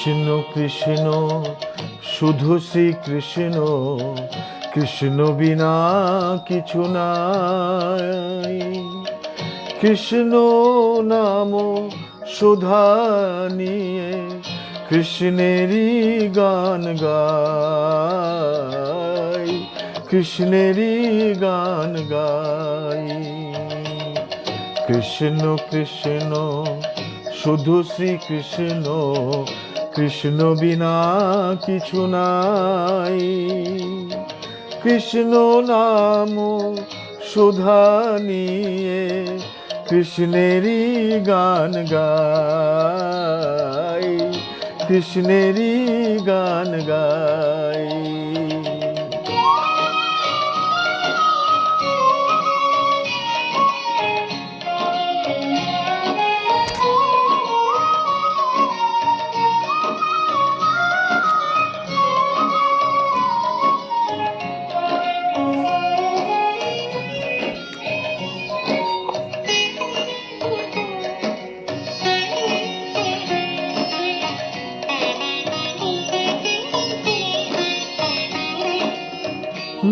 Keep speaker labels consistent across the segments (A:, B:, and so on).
A: কৃষ্ণ কৃষ্ণ শুধু শ্রীকৃষ্ণ, কৃষ্ণ বিনা কিছু নাই। কৃষ্ণ নাম সুধা নিয়ে কৃষ্ণেরই গান গাই, কৃষ্ণেরই গান গাই। কৃষ্ণ কৃষ্ণ শুধু শ্রীকৃষ্ণ, কৃষ্ণ বিনা কিছু নাই। কৃষ্ণ নাম সুধা নিয়ে কৃষ্ণেরই গান গাই, কৃষ্ণেরই গান গাই।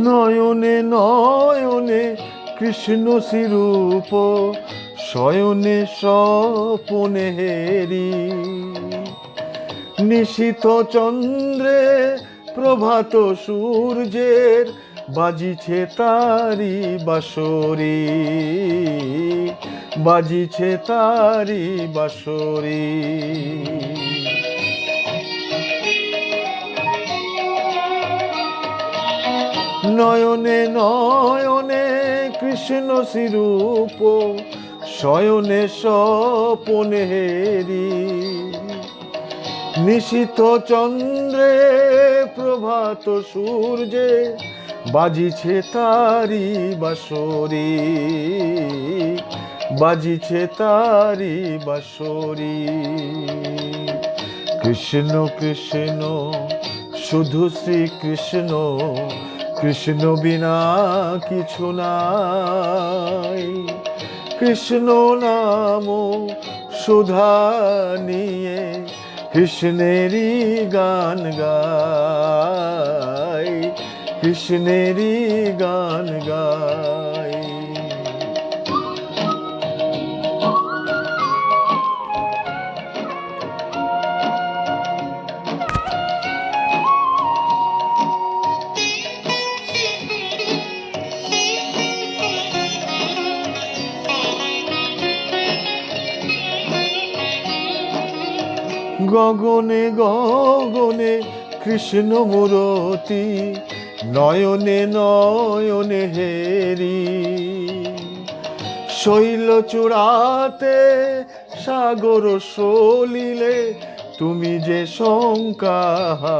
A: নয়নে নয়নে কৃষ্ণ স্বরূপ, শয়নে স্বপনে হেরি। নিশীথ চন্দ্রে প্রভাত সূর্যের বাজিছে তারি বাঁশরি, বাজিছে তারি বাঁশরি। নয়নে নয়নে কৃষ্ণ স্বরূপ, শয়নে স্বপনে হেরি। নিশীথ চন্দ্রে প্রভাত সূর্যে বাজিছে তারি বাঁশরি, বাজিছে তারি বাঁশরি। কৃষ্ণ কৃষ্ণ শুধু শ্রীকৃষ্ণ, কৃষ্ণ বিনা কিছু নাই। কৃষ্ণ নাম সুধা নিয়ে কৃষ্ণেরই গান গাই, কৃষ্ণেরই গান গাই। গগনে গগনে কৃষ্ণ মূরতি, নয়নে নয়নে হেরি। শৈল চূড়াতে সাগর সলিলে তুমি যে শঙ্কাহারি,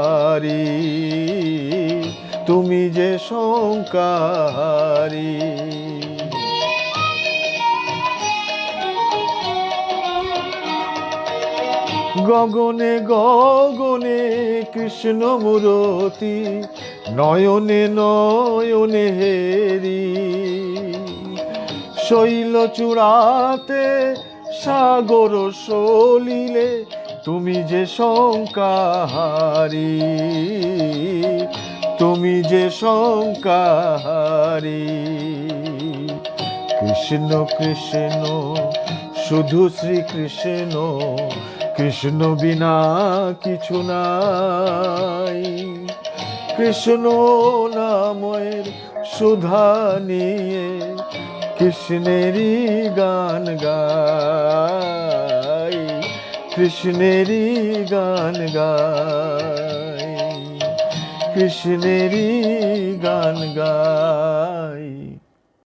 A: তুমি যে শঙ্কাহারি। গগনে গগনে কৃষ্ণ মূরতি, নয়নে নয়নে হেরি। শৈল চূড়াতে সাগর সলিলে তুমি যে শঙ্কাহারি, তুমি যে শঙ্কাহারি। কৃষ্ণ কৃষ্ণ শুধু শ্রীকৃষ্ণ, কৃষ্ণ বিনা কিছু নাই। কৃষ্ণ নামের সুধা নিয়ে কৃষ্ণেরই গান গাই, কৃষ্ণেরই গান গাই, কৃষ্ণেরই গান গাই।